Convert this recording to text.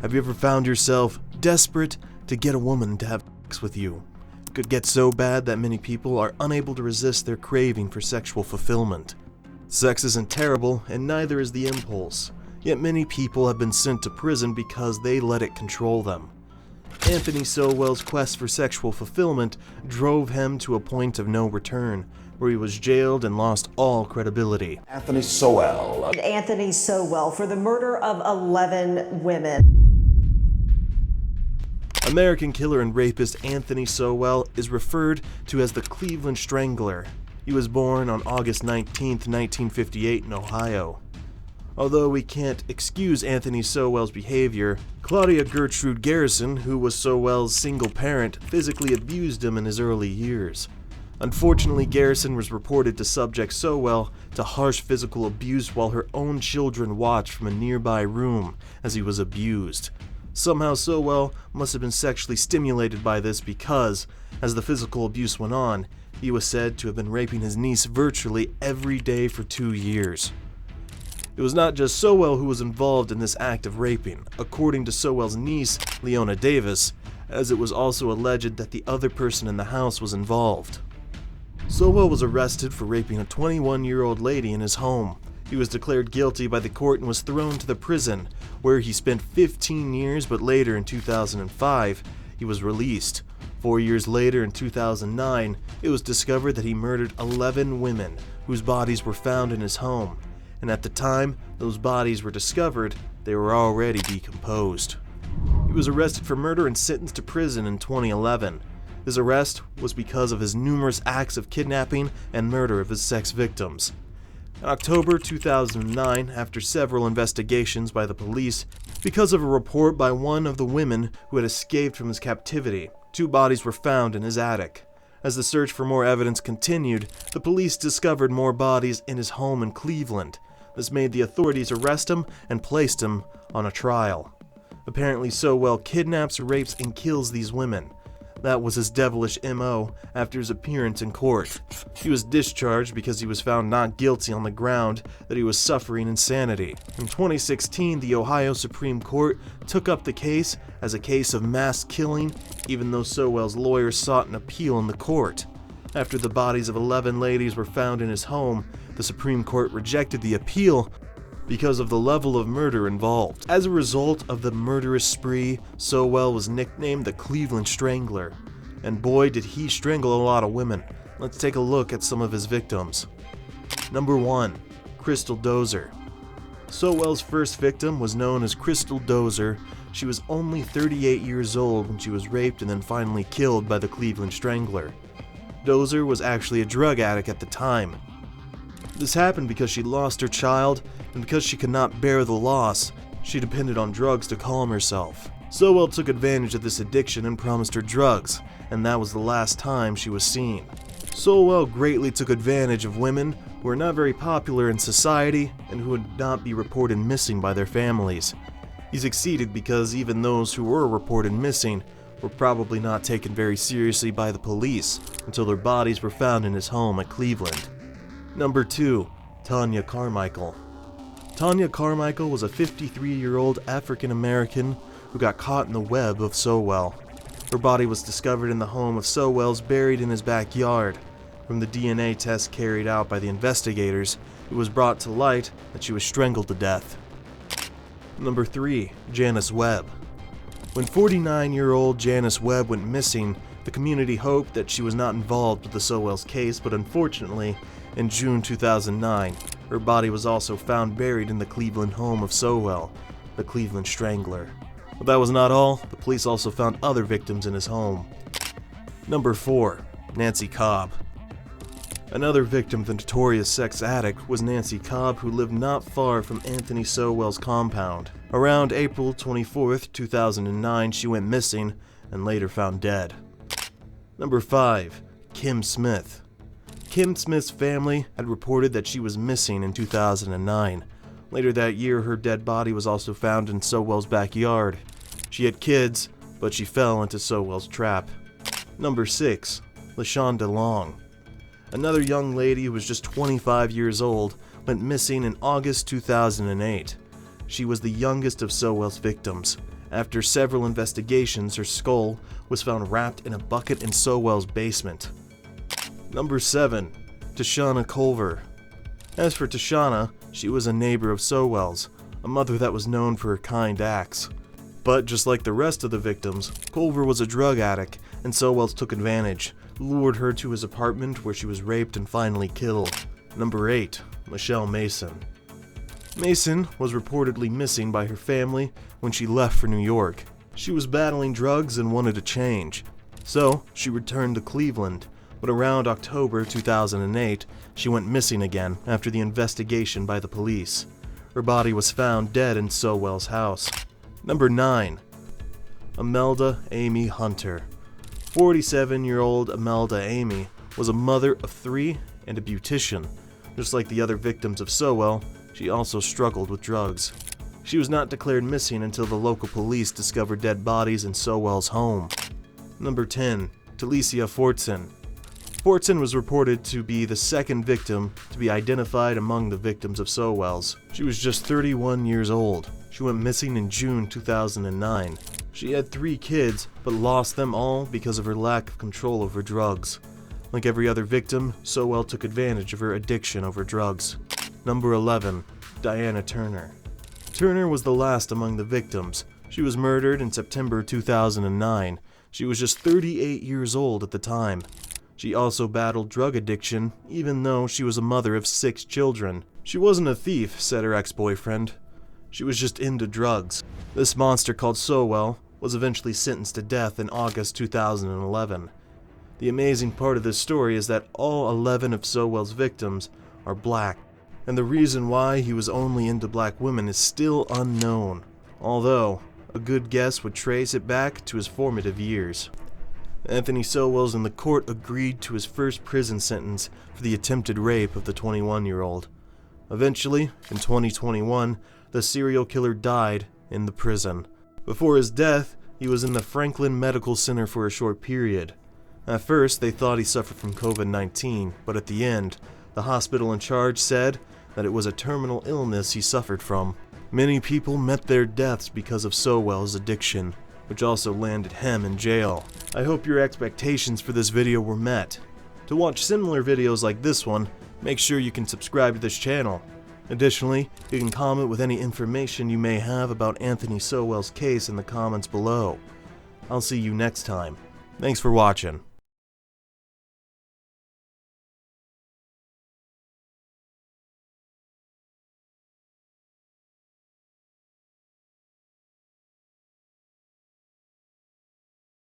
Have you ever found yourself desperate to get a woman to have sex with you? It could get so bad that many people are unable to resist their craving for sexual fulfillment. Sex isn't terrible, and neither is the impulse, yet many people have been sent to prison because they let it control them. Anthony Sowell's quest for sexual fulfillment drove him to a point of no return, where he was jailed and lost all credibility. Anthony Sowellm. Anthony Sowellm for the murder of 11 women. American killer and rapist Anthony Sowellm is referred to as the Cleveland Strangler. He was born on August 19, 1958 in Ohio. Although we can't excuse Anthony Sowell's behavior, Claudia Gertrude Garrison, who was Sowell's single parent, physically abused him in his early years. Unfortunately, Garrison was reported to subject Sowellm to harsh physical abuse while her own children watched from a nearby room as he was abused. Somehow Sowellm must have been sexually stimulated by this because, as the physical abuse went on, he was said to have been raping his niece virtually every day for 2 years. It was not just Sowellm who was involved in this act of raping, according to Sowell's niece, Leona Davis, as it was also alleged that the other person in the house was involved. Sowellm was arrested for raping a 21-year-old lady in his home. He was declared guilty by the court and was thrown to the prison, where he spent 15 years, but later in 2005, he was released. 4 years later, in 2009, it was discovered that he murdered 11 women whose bodies were found in his home, and at the time those bodies were discovered, they were already decomposed. He was arrested for murder and sentenced to prison in 2011. His arrest was because of his numerous acts of kidnapping and murder of his sex victims. In October 2009, after several investigations by the police, because of a report by one of the women who had escaped from his captivity, 2 bodies were found in his attic. As the search for more evidence continued, the police discovered more bodies in his home in Cleveland. This made the authorities arrest him and placed him on a trial. Apparently, Sowellm kidnaps, rapes, and kills these women. That was his devilish MO after his appearance in court. He was discharged because he was found not guilty on the ground that he was suffering insanity. In 2016, the Ohio Supreme Court took up the case as a case of mass killing, even though Sowell's lawyers sought an appeal in the court. After the bodies of 11 ladies were found in his home, the Supreme Court rejected the appeal because of the level of murder involved. As a result of the murderous spree, Sowellm was nicknamed the Cleveland Strangler. And boy, did he strangle a lot of women. Let's take a look at some of his victims. Number 1. Crystal Dozer. Sowell's first victim was known as Crystal Dozer. She was only 38 years old when she was raped and then finally killed by the Cleveland Strangler. Dozer was actually a drug addict at the time. This happened because she lost her child, and because she could not bear the loss, she depended on drugs to calm herself. Sowellm took advantage of this addiction and promised her drugs, and that was the last time she was seen. Sowellm greatly took advantage of women who were not very popular in society and who would not be reported missing by their families. He succeeded because even those who were reported missing were probably not taken very seriously by the police until their bodies were found in his home at Cleveland. Number 2. Tanya Carmichael. Tanya Carmichael was a 53-year-old African-American who got caught in the web of Sowellm. Her body was discovered in the home of Sowell's, buried in his backyard. From the DNA test carried out by the investigators, it was brought to light that she was strangled to death. Number 3. Janice Webb. When 49-year-old Janice Webb went missing, the community hoped that she was not involved with the Sowell's case, but unfortunately, in June 2009, her body was also found buried in the Cleveland home of Sowellm, the Cleveland Strangler. But that was not all. The police also found other victims in his home. Number 4. Nancy Cobb. Another victim of the notorious sex addict was Nancy Cobb, who lived not far from Anthony Sowell's compound. Around April 24, 2009, she went missing and later found dead. Number 5. Kim Smith. Kim Smith's family had reported that she was missing in 2009. Later that year, her dead body was also found in Sowell's backyard. She had kids, but she fell into Sowell's trap. Number 6. LaShonda Long. Another young lady who was just 25 years old went missing in August 2008. She was the youngest of Sowell's victims, After several investigations, her skull was found wrapped in a bucket in Sowell's basement. Number 7. Tashana Culver. As for Tashana, she was a neighbor of Sowell's, a mother that was known for her kind acts. But just like the rest of the victims, Culver was a drug addict, and Sowell's took advantage, lured her to his apartment where she was raped and finally killed. Number 8. Michelle Mason. Mason was reportedly missing by her family when she left for New York. She was battling drugs and wanted a change, so she returned to Cleveland, but around October 2008, she went missing again after the investigation by the police. Her body was found dead in Sowell's house. Number 9. Imelda Amy Hunter. 47-year-old Imelda Amy was a mother of 3 and a beautician. Just like the other victims of Sowell, she also struggled with drugs. She was not declared missing until the local police discovered dead bodies in Sowell's home. Number 10. Talicia Fortson. Fortson was reported to be the second victim to be identified among the victims of Sowell's. She was just 31 years old. She went missing in June 2009. She had 3 kids, but lost them all because of her lack of control over drugs. Like every other victim, Sowell took advantage of her addiction over drugs. Number 11. Diana Turner. Turner was the last among the victims. She was murdered in September 2009. She was just 38 years old at the time. She also battled drug addiction, even though she was a mother of 6 children. She wasn't a thief, said her ex-boyfriend. She was just into drugs. This monster called Sowell was eventually sentenced to death in August 2011. The amazing part of this story is that all 11 of Sowell's victims are black, and the reason why he was only into black women is still unknown, although a good guess would trace it back to his formative years. Anthony Sowell's in the court agreed to his first prison sentence for the attempted rape of the 21-year-old. Eventually, in 2021, the serial killer died in the prison. Before his death, he was in the Franklin Medical Center for a short period. At first, they thought he suffered from COVID-19, but at the end, the hospital in charge said that it was a terminal illness he suffered from. Many people met their deaths because of Sowell's addiction, which also landed him in jail. I hope your expectations for this video were met. To watch similar videos like this one, make sure you can subscribe to this channel. Additionally, you can comment with any information you may have about Anthony Sowell's case in the comments below. I'll see you next time. Thanks for watching.